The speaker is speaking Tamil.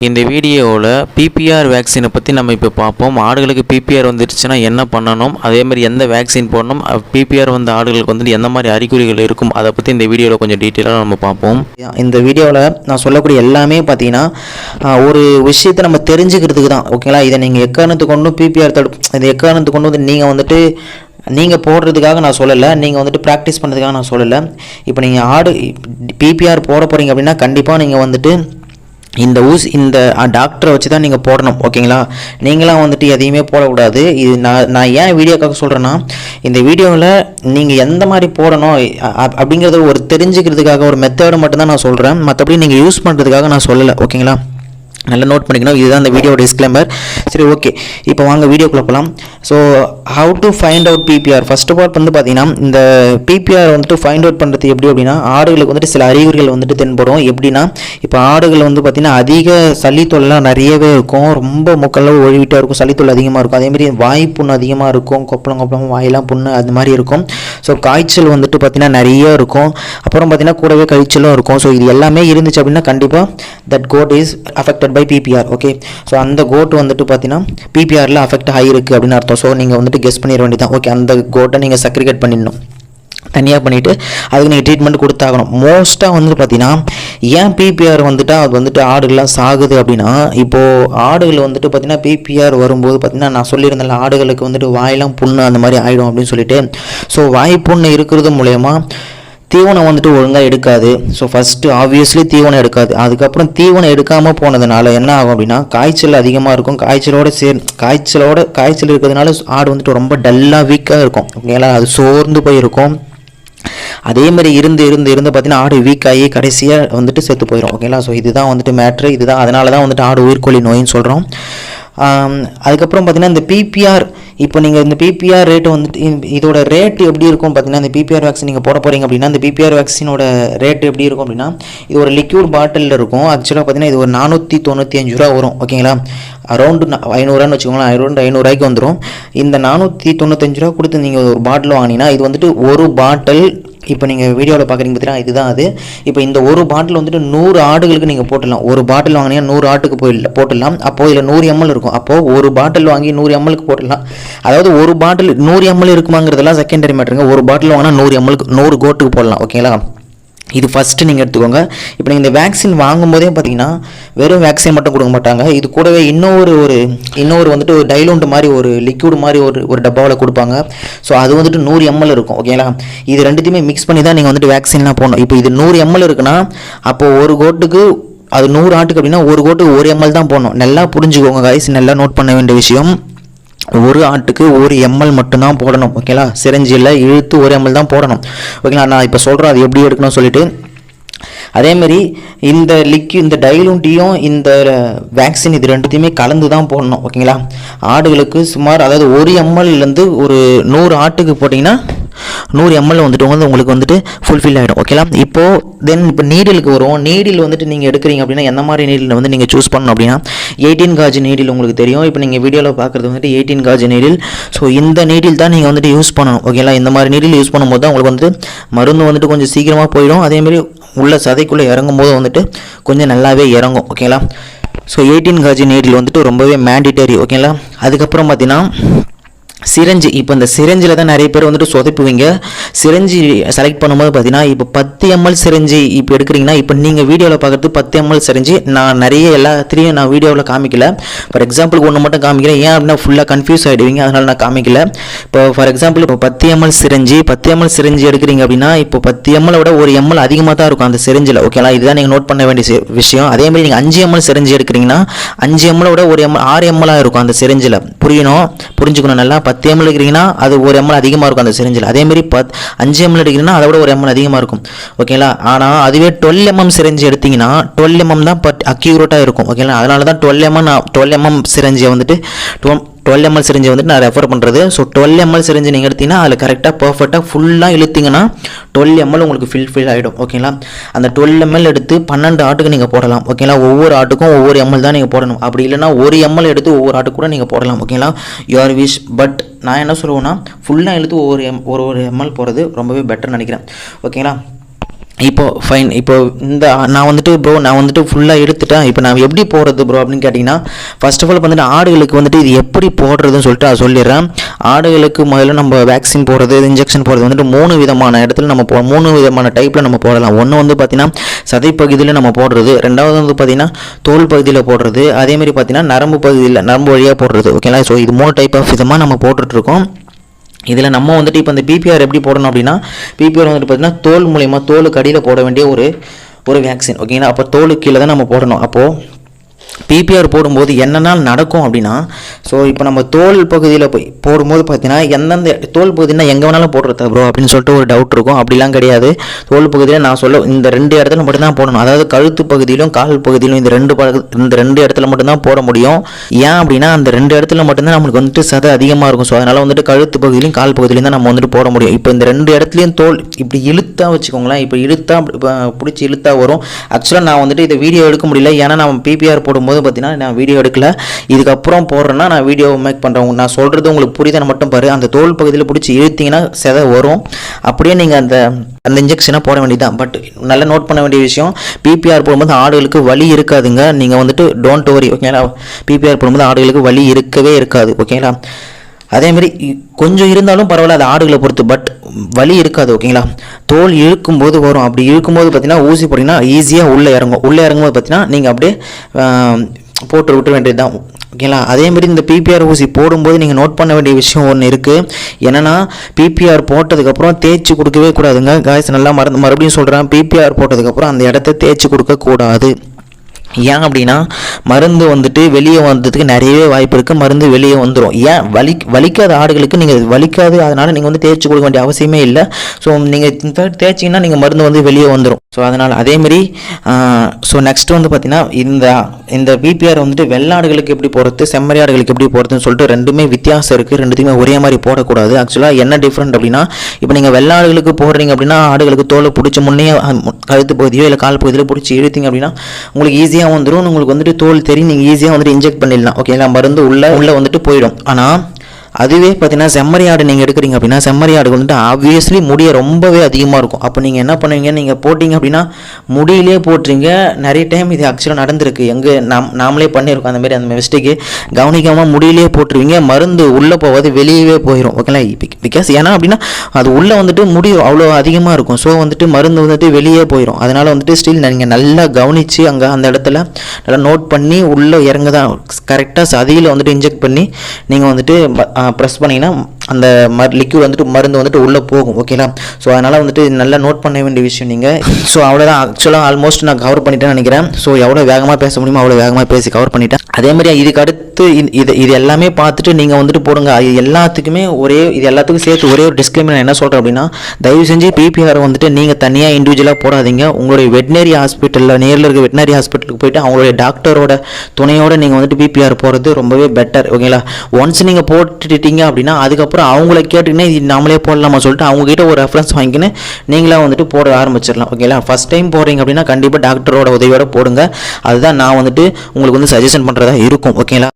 இந்த வீடியோவில் பிபிஆர் வேக்சினை பற்றி நம்ம இப்போ பார்ப்போம். ஆடுகளுக்கு பிபிஆர் வந்துடுச்சுன்னா என்ன பண்ணணும், அதேமாதிரி எந்த வேக்சின் போடணும், பிபிஆர் வந்த ஆடுகளுக்கு வந்துட்டு எந்த மாதிரி அறிகுறிகள் இருக்கும், அதை பற்றி இந்த வீடியோவில் கொஞ்சம் டீட்டெயிலாக நம்ம பார்ப்போம். இந்த வீடியோவில் நான் சொல்லக்கூடிய எல்லாமே பார்த்தீங்கன்னா ஒரு விஷயத்தை நம்ம தெரிஞ்சுக்கிறதுக்கு தான். ஓகேங்களா, இதை நீங்கள் எக்காரணத்து கொண்டும் பிபிஆர் இந்த எக்காரணத்து கொண்டு வந்து நீங்கள் போடுறதுக்காக நான் சொல்லலை, நீங்கள் வந்துட்டு ப்ராக்டிஸ் பண்ணுறதுக்காக நான் சொல்லலை. இப்போ நீங்கள் ஆடு பிபிஆர் போட போகிறீங்க அப்படின்னா கண்டிப்பாக நீங்கள் வந்துட்டு இந்த டாக்டரை வச்சு தான் நீங்கள் போடணும். ஓகேங்களா, நீங்களாம் வந்துட்டு எதையுமே போடக்கூடாது. இது நான் ஏன் வீடியோக்காக சொல்கிறேன்னா, இந்த வீடியோவில் நீங்கள் எந்த மாதிரி போடணும் அப்படிங்கிறத ஒரு தெரிஞ்சுக்கிறதுக்காக ஒரு மெத்தடை மட்டும்தான் நான் சொல்கிறேன். மற்றபடி நீங்கள் யூஸ் பண்ணுறதுக்காக நான் சொல்லலை. ஓகேங்களா, நல்லா நோட் பண்ணிக்கணும். இதுதான் இந்த வீடியோட டிஸ்க்ளைமர். சரி, ஓகே, இப்போ வாங்க வீடியோக்குள்ள போகலாம். So how to find out PPR. First of all வந்து பார்த்தீங்கன்னா, இந்த பிபிஆர் வந்துட்டு ஃபைண்ட் அவுட் பண்ணுறது எப்படி அப்படின்னா, ஆடுகளுக்கு வந்துட்டு சில அறிகுறிகள் வந்துட்டு தென்படும். எப்படின்னா, இப்போ ஆடுகள் வந்து பார்த்தீங்கன்னா அதிக சளித்தொல்லாம் நிறையவே இருக்கும், ரொம்ப மூக்கெல்லாம் ஒழிவிட்டாக இருக்கும், சளித்தொல் அதிகமாக இருக்கும். அதேமாதிரி வாய் புண்ணு அதிகமாக இருக்கும், கொப்பளம் வாயெல்லாம் புண்ணு அது மாதிரி இருக்கும். ஸோ காய்ச்சல் வந்துட்டு பார்த்தீங்கன்னா நிறைய இருக்கும். அப்புறம் பார்த்தீங்கன்னா கூடவே காய்ச்சலும் இருக்கும். ஸோ இது எல்லாமே இருந்துச்சு அப்படின்னா கண்டிப்பாக that code is affected by PPR. Okay, so அந்த கோட் வந்துட்டு பார்த்தீங்கன்னா பிபிஆரில் அஃபெக்ட் ஆகிருக்கு அப்படின்னு அர்த்தம். ஸோ நீங்கள் வந்துட்டு கெஸ் பண்ணிட வேண்டியதான். ஓகே, அந்த கோட்டை நீங்கள் செக்ரிகேட் பண்ணிடணும், தனியாக பண்ணிவிட்டு அதுக்கு நீங்கள் ட்ரீட்மெண்ட் கொடுத்தாகணும். மோஸ்ட்டாக வந்துட்டு பார்த்தீங்கன்னா ஏன் பிபிஆர் வந்துட்டால் அது வந்துட்டு ஆடுகள்லாம் சாகுது அப்படின்னா, இப்போது ஆடுகள் வந்துட்டு பார்த்தீங்கன்னா பிபிஆர் வரும்போது பார்த்தீங்கன்னா நான் சொல்லியிருந்தேன், ஆடுகளுக்கு வந்துட்டு வாயெல்லாம் புண்ணு அந்த மாதிரி ஆகிடும் அப்படின்னு சொல்லிட்டு. ஸோ வாய் புண்ணு இருக்கிறது மூலயமா தீவனம் வந்துட்டு ஒழுங்காக எடுக்காது. ஸோ ஃபஸ்ட்டு ஆப்வியஸ்லி தீவனம் எடுக்காது. அதுக்கப்புறம் தீவனம் எடுக்காமல் போனதுனால என்ன ஆகும் அப்படின்னா, காய்ச்சல் அதிகமாக இருக்கும். காய்ச்சல் இருக்கிறதுனால ஆடு வந்துட்டு ரொம்ப டல்லாக வீக்காக இருக்கும். ஓகேங்களா, அது சோர்ந்து போயிருக்கும். அதே மாதிரி இருந்து பார்த்தீங்கன்னா ஆடு வீக் ஆகி கடைசியாக வந்துட்டு செத்து போயிடும். ஓகேங்களா, ஸோ இதுதான் வந்துட்டு மேட்ரு. இதுதான் அதனால தான் வந்துட்டு ஆடு உயிர்கொல்லி நோயின்னு சொல்கிறோம். அதுக்கப்புறம் பார்த்தீங்கன்னா இந்த பிபிஆர், இப்போ நீங்கள் இந்த பிபிஆர் ரேட்டு வந்துட்டு இதோட ரேட்டு எப்படி இருக்கும் பார்த்தீங்கன்னா, இந்த பிபிஆர் வேக்சின் நீங்கள் போட போகிறீங்க அப்படின்னா, இந்த பிபிஆர் வேக்சினோட ரேட்டு எப்படி இருக்கும் அப்படின்னா, இது ஒரு லிக்யூட் பாட்டிலில் இருக்கும். ஆக்சுவலாக பார்த்தீங்கன்னா இது ஒரு 495 ரூபா வரும். ஓகேங்களா, அரௌண்டு 500 வச்சுக்கோங்களேன், அரௌண்டு 500 ரூபாய்க்கு வந்துடும். இந்த 495 ரூபா கொடுத்து நீங்கள் ஒரு பாட்டில் வாங்கினீங்கன்னா இது வந்துட்டு ஒரு பாட்டில், இப்போ நீங்கள் வீடியோவில் பார்க்குறீங்க பார்த்தீங்கன்னா இதுதான் அது. இப்போ இந்த ஒரு பாட்டில் வந்துட்டு 100 ஆடுகளுக்கு நீங்கள் போட்டுடலாம். ஒரு பாட்டில் வாங்கினீங்கன்னா 100 ஆட்டுக்கு போட்டுடலாம். அப்போது இதில் 100 ml இருக்கும். அப்போது ஒரு பாட்டில் வாங்கி 100 ml போட்டுடலாம். அதாவது ஒரு பாட்டில் 100 ml இருக்குமாங்கிறதெல்லாம் செகண்டரி மேட்டருங்க. ஒரு பாட்டில் வாங்கினா 100 ml 100 கோட்டுக்கு போடலாம். ஓகேங்களா, இது ஃபஸ்ட்டு நீங்கள் எடுத்துக்கோங்க. இப்போ நீங்கள் இந்த வேக்சின் வாங்கும்போதே பார்த்தீங்கன்னா வெறும் வேக்சின் மட்டும் கொடுக்க மாட்டாங்க. இது கூடவே இன்னொரு வந்துட்டு ஒரு டைலூண்ட் மாதிரி ஒரு லிக்யூடு மாதிரி ஒரு டப்பாவில் கொடுப்பாங்க. ஸோ அது வந்துட்டு 100 ml இருக்கும். ஓகேங்களா, இது ரெண்டுத்தையுமே மிக்ஸ் பண்ணி தான் நீங்கள் வந்துட்டு வேக்சின்லாம் போடணும். இப்போ இது 100 ml இருக்குன்னா அப்போது ஒரு கோட்டுக்கு, அது 100 ஆட்டுக்கு அப்படின்னா ஒரு கோட்டுக்கு 1 ml தான் போடணும். நல்லா புரிஞ்சுக்கோங்க கைஸ், நல்லா நோட் பண்ண வேண்டிய விஷயம். ஒரு ஆட்டுக்கு 1 ml மட்டும்தான் போடணும். ஓகேங்களா, சிரஞ்சில் இழுத்து 1 ml தான் போடணும். ஓகேங்களா, நான் இப்போ சொல்கிறேன் அது எப்படி எடுக்கணும்னு சொல்லிட்டு. அதேமாதிரி இந்த டைலூண்ட்டையும் இந்த வேக்சின் இது ரெண்டுத்தையுமே கலந்து தான் போடணும். ஓகேங்களா, ஆடுகளுக்கு சுமார் அதாவது 1 ml ஒரு 100 ஆட்டுக்கு போட்டிங்கன்னா 100 ml வந்துட்டு உங்களுக்கு வந்துட்டு ஃபுல்ஃபில் ஆகிடும். ஓகேங்களா, இப்போ நீடிலுக்கு வரும். நீடில் வந்துட்டு நீங்கள் எடுக்கிறீங்க அப்படின்னா எந்த மாதிரி நீடில் வந்து நீங்கள் சூஸ் பண்ணணும் அப்படின்னா 18 காஜ் நீடில் உங்களுக்கு தெரியும். இப்போ நீங்கள் வீடியோவில் பார்க்குறது வந்துட்டு 18 காஜ் நீடில். ஸோ இந்த நீடில் தான் நீங்கள் வந்துட்டு யூஸ் பண்ணணும். ஓகேங்களா, இந்த மாதிரி நீடில் யூஸ் பண்ணும்போது தான் உங்களுக்கு வந்துட்டு மருந்து வந்துட்டு கொஞ்சம் சீக்கிரமாக போயிடும். அதேமாதிரி உள்ள சதைக்குள்ளே இறங்கும் போது வந்துட்டு கொஞ்சம் நல்லாவே இறங்கும். ஓகேங்களா, ஸோ 18 காஜ் நீடில் வந்துட்டு ரொம்பவே மேண்டிட்டரி. ஓகேங்களா, அதுக்கப்புறம் பார்த்தீங்கன்னா சிரஞ்சு. இப்போ இந்த சிரஞ்சில் தான் நிறைய பேர் வந்துட்டு சொதப்புவீங்க. சிரஞ்சி செலக்ட் பண்ணும்போது பார்த்தீங்கன்னா இப்போ 10 ml சிரஞ்சி இப்போ எடுக்கிறீங்கன்னா, இப்போ நீங்கள் வீடியோவில் பார்க்குறது 10 ml சிரஞ்சி. நான் நிறைய எல்லாத்திலையும் நான் வீடியோவில் காமிக்கல. ஃபார் எக்ஸாம்பிளுக்கு ஒன்று மட்டும் காமிக்கிறேன். ஏன் அப்படின்னா ஃபுல்லாக கன்ஃபியூஸ் ஆகிடுவீங்க, அதனால் நான் காமிக்கல. இப்போ ஃபார் எக்ஸாம்பிள் இப்போ 10 ml சிரஞ்சி எடுக்கிறீங்க அப்படின்னா, இப்போ 10 ml விட 1 ml அதிகமாக தான் இருக்கும் அந்த சிரஞ்சில். ஓகேங்களா, இதுதான் நீங்கள் நோட் பண்ண வேண்டிய விஷயம். அதேமாதிரி நீங்கள் 5 ml சிரஞ்சி எடுக்கிறீங்கன்னா 5 ml விட 6 ml இருக்கும் அந்த சிரஞ்சில். புரிஞ்சுக்கணும் நல்லா. 10 ml எடுக்கிறீங்கன்னா அது 1 ml அதிகமாக இருக்கும் அந்த சிரஞ்சில். அதேமாதிரி 5 ml எடுக்கிறீங்கன்னா அதை விட 1 ml அதிகமாக இருக்கும். ஓகேங்களா, ஆனால் அதுவே 12 mm சிரஞ்சி எடுத்தீங்கன்னா 12 mm தான் அக்யூரேட்டாக இருக்கும். ஓகேங்களா, அதனால தான் 12 mm சிரஞ்சியை வந்துட்டு 12 ml சிரஞ்சி வந்துட்டு நான் ரெஃபர் பண்ணுறது. ஸோ 12 ml சிரஞ்சி நீங்கள் எடுத்தீங்கன்னா அதில் கரெக்டாக பர்ஃபெக்டாக ஃபுல்லாக இழுத்திங்கன்னா 12 ml உங்களுக்கு ஃபில் ஆகிடும். ஓகேங்களா, அந்த 12 ml எடுத்து 12 ஆட்டுக்கு நீங்கள் போடலாம். ஓகேங்களா, ஒவ்வொரு ஆட்டுக்கும் ஒவ்வொரு ml தான் நீங்கள் போடணும். அப்படி இல்லைனா 1 ml எடுத்து ஒவ்வொரு ஆட்டுக்கு கூட நீங்கள் போடலாம். ஓகேங்களா, யுவர் விஷ். பட் நான் என்ன சொல்லுவேன்னா ஃபுல்லாக இழுத்து ஒவ்வொரு ml போகிறது ரொம்பவே பெட்டர்னு நினைக்கிறேன். ஓகேங்களா, ஃபைன். இந்த நான் வந்துட்டு ப்ரோ நான் வந்துட்டு ஃபுல்லாக எடுத்துட்டேன். இப்போ நான் எப்படி போடுறது ப்ரோ அப்படின்னு கேட்டிங்கன்னா, ஃபர்ஸ்ட் ஆஃப் ஆல் வந்துட்டு ஆடுகளுக்கு வந்துட்டு இது எப்படி போடுறதுன்னு சொல்லிட்டு அதை சொல்லிடுறேன். ஆடுகளுக்கு முதல்ல நம்ம வேக்சின் போடுறது, இன்ஜெக்ஷன் போடுறது வந்துட்டு 3 விதமான இடத்துல நம்ம 3 விதமான டைப்பில் நம்ம போடலாம். ஒன்று வந்து பார்த்திங்கன்னா சதைப்பகுதியில் நம்ம போடுறது, ரெண்டாவது வந்து பார்த்திங்கன்னா தோல் பகுதியில் போடுறது, அதேமாதிரி பார்த்திங்கன்னா நரம்பு பகுதியில் நரம்பு வழியாக போடுறது. ஓகேங்களா? ஸோ இது 3 டைப் ஆஃப் விதமாக நம்ம போட்டுட்ருக்கோம். இதில் நம்ம வந்துட்டு இப்போ இந்த பிபிஆர் எப்படி போடணும் அப்படின்னா, பிபிஆர் வந்துட்டு பார்த்திங்கன்னா தோல் மூலயமா தோலுக்கு அடியில் போட வேண்டிய ஒரு வேக்சின். ஓகேங்களா? அப்போ தோலுக்கு கீழே தான் நம்ம போடணும். அப்போது பிபிஆர் போடும்போது என்னென்ன நடக்கும் அப்படின்னா, ஸோ இப்போ நம்ம தோல் பகுதியில் போய் போடும்போது பார்த்தீங்கன்னா எந்தெந்த தோல் பகுதினா எங்கே வேணாலும் போடுறது ப்ரோ அப்படின்னு சொல்லிட்டு ஒரு டவுட் இருக்கும். அப்படிலாம் கிடையாது. தோல் பகுதியில் நான் சொல்ல இந்த 2 இடத்துல மட்டும்தான் போடணும். அதாவது கழுத்து பகுதியிலும் கால் பகுதியிலும் இந்த ரெண்டு இடத்துல மட்டும்தான் போட முடியும். ஏன் அப்படின்னா அந்த 2 இடத்துல மட்டும்தான் நம்மளுக்கு வந்துட்டு சதை அதிகமாக இருக்கும். ஸோ அதனால் வந்துட்டு கழுத்து பகுதியிலும் கால் பகுதியிலும் தான் நம்ம வந்துட்டு போட முடியும். இப்போ இந்த 2 இடத்துலையும் தோல் இப்படி இழுத்தா வச்சுக்கோங்களேன், இப்போ இழுத்தா பிடிச்சி இழுத்தா வரும். ஆக்சுவலாக நான் வந்துட்டு இதை வீடியோ எடுக்க முடியல, ஏன்னா நான் பிபிஆர் போடும்போது பார்த்தீங்கன்னா நான் வீடியோ எடுக்கல. இதுக்கப்புறம் போடுறேன்னா நான் வீடியோ மேக் பண்ணுறேன். நான் சொல்கிறது உங்களுக்கு புரியுதுன்னு மட்டும் பாரு. அந்த தோல் பகுதியில் பிடிச்சி இழுத்தீங்கன்னா செதை வரும். அப்படியே நீங்கள் அந்த இன்ஜெக்ஷனை போட வேண்டியதுதான். பட் நல்லா நோட் பண்ண வேண்டிய விஷயம், பிபிஆர் போடும்போது ஆடுகளுக்கு வலி இருக்காதுங்க. நீங்கள் வந்துட்டு டோன்ட் வரி. ஓகேங்களா? பிபிஆர் போடும்போது ஆடுகளுக்கு வலி இருக்கவே இருக்காது. ஓகேங்களா? அதேமாதிரி கொஞ்சம் இருந்தாலும் பரவாயில்ல, அது ஆடுகளை பொறுத்து. பட் வலி இருக்காது. ஓகேங்களா? தோல் இழுக்கும்போது வரும். அப்படி இழுக்கும்போது பார்த்தீங்கன்னா ஊசி போட்டிங்கன்னா ஈஸியாக உள்ளே இறங்கும். உள்ளே இறங்கும்போது பார்த்தீங்கன்னா நீங்கள் அப்படியே போட்டு விட்டுற வேண்டியது தான். ஓகேங்களா? அதேமாதிரி இந்த பிபிஆர் ஊசி போடும்போது நீங்கள் நோட் பண்ண வேண்டிய விஷயம் ஒன்று இருக்குது. என்னென்னா பிபிஆர் போட்டதுக்கப்புறம் தேய்ச்சி கொடுக்கவே கூடாதுங்க. காய்ஸ் நல்லா மறுபடியும் சொல்கிறேன், பிபிஆர் போட்டதுக்கப்புறம் அந்த இடத்த தேய்ச்சி கொடுக்கக்கூடாது. ஏன் அப்படின்னா மருந்து வந்துட்டு வெளியே வந்ததுக்கு நிறையவே வாய்ப்பு இருக்குது. மருந்து வெளியே வந்துடும். ஏன் வலிக்காத ஆடுகளுக்கு நீங்கள் வலிக்காது, அதனால் நீங்கள் வந்து தேய்ச்சி கொடுக்க வேண்டிய அவசியமே இல்லை. ஸோ நீங்கள் இன்ஃபேக்ட் தேய்ச்சிங்கன்னா நீங்கள் மருந்து வந்து வெளியே வந்துடும். ஸோ அதனால் அதேமாரி ஸோ நெக்ஸ்ட் வந்து பார்த்திங்கன்னா இந்த பிபிஆர் வந்துட்டு வெள்ளாடுகளுக்கு எப்படி போடுறது, செம்மறி ஆடுகளுக்கு எப்படி போடுறதுன்னு சொல்லிட்டு ரெண்டுமே வித்தியாசம் இருக்குது. ரெண்டுத்துக்குமே ஒரே மாதிரி போடக்கூடாது. ஆக்சுவலாக என்ன டிஃப்ரெண்ட் அப்படின்னா, இப்போ நீங்கள் வெள்ளாடுகளுக்கு போடுறீங்க அப்படின்னா ஆடுகளுக்கு தோலை பிடிச்ச முன்னே கழுத்து பகுதியோ இல்லை கால் பகுதியிலோ பிடிச்சி இழுத்தீங்க அப்படின்னா உங்களுக்கு ஈஸியாக வந்துடும். உங்களுக்கு வந்துட்டு தோல் தெரியும், நீங்கள் ஈஸியாக வந்துட்டு இன்ஜெக்ட் பண்ணிடலாம். ஓகேங்களா? மருந்து உள்ளே வந்துட்டு போயிடும். ஆனால் அதுவே பார்த்தீங்கன்னா செம்மறி ஆடு நீங்கள் எடுக்கிறீங்க அப்படின்னா, செம்மறி ஆடு வந்துட்டு ஆப்வியஸ்லி முடிய ரொம்பவே அதிகமாக இருக்கும். அப்போ நீங்கள் என்ன பண்ணுவீங்க, நீங்கள் போட்டிங்க அப்படின்னா முடியிலே போட்டுறீங்க. நிறைய டைம் இது ஆக்சுவலாக நடந்திருக்கு. நாமளே பண்ணியிருக்கோம் அந்த மிஸ்டேக்கு. கவனிக்காமல் முடியிலே போட்டுருவீங்க, மருந்து உள்ளே போகாது, வெளியவே போயிடும். ஓகேங்களா? பிகாஸ் ஏன்னா அப்படின்னா அது உள்ளே வந்துட்டு முடி அவ்வளோ அதிகமாக இருக்கும். ஸோ வந்துட்டு மருந்து வந்துட்டு வெளியே போயிடும். அதனால் வந்துட்டு ஸ்டில் நீங்கள் நல்லா கவனித்து அந்த இடத்துல நல்லா நோட் பண்ணி உள்ளே இறங்க தான் கரெக்டாக சதியில் வந்துட்டு இன்ஜெக்ட் பண்ணி நீங்கள் வந்துட்டு ப்ரெஸ் பண்ணிங்கன்னா அந்த லிக்விட் வந்துட்டு மருந்து வந்துட்டு உள்ளே போகும். ஓகேங்களா? ஸோ அதனால் வந்துட்டு நல்லா நோட் பண்ண வேண்டிய விஷயம் நீங்கள். ஸோ அவ்வளோதான். ஆக்சுவலாக ஆல்மோஸ்ட் நான் கவர் பண்ணிட்டேன்னு நினைக்கிறேன். ஸோ எவ்வளோ வேகமாக பேச முடியுமோ அவ்வளோ வேகமாக பேசி கவர் பண்ணிட்டேன். அதேமாதிரி இதுக்கு அடுத்து இது எல்லாமே பார்த்துட்டு நீங்கள் வந்துட்டு போடுங்க. இது எல்லாத்துக்கும் சேர்த்து ஒரே ஒரு டிஸ்க்ளைமர் நான் என்ன சொல்கிறேன் அப்படின்னா, தயவு செஞ்சு பிபிஆர் வந்துட்டு நீங்கள் தனியாக இண்டிவிஜுவலாக போடாதீங்க. உங்களுடைய வெட்டினரி ஹாஸ்பிட்டலில் நேரில் இருக்க வெட்டினரி ஹாஸ்பிட்டலுக்கு போய்ட்டு அவங்களுடைய டாக்டரோட துணையோடு நீங்கள் வந்துட்டு பிபிஆர் போகிறது ரொம்பவே பெட்டர். ஓகேங்களா? ஒன்ஸ் நீங்கள் போட்டுட்டீங்க அப்படின்னா அதுக்கப்புறம் அவங்கள கேட்டுக்கினே இது நாமளே போடலாமா சொல்லிட்டு அவங்ககிட்ட ஒரு ரெஃபரன்ஸ் வாங்கிக்கின்னு நீங்களாக வந்துட்டு போட ஆரம்பிச்சிடலாம். ஓகேங்களா? ஃபஸ்ட் டைம் போடுறீங்க அப்படின்னா கண்டிப்பாக டாக்டரோட உதவியோட போடுங்க. அதுதான் நான் வந்துட்டு உங்களுக்கு வந்து சஜஷன் பண்ணுறதா இருக்கும். ஓகேங்களா?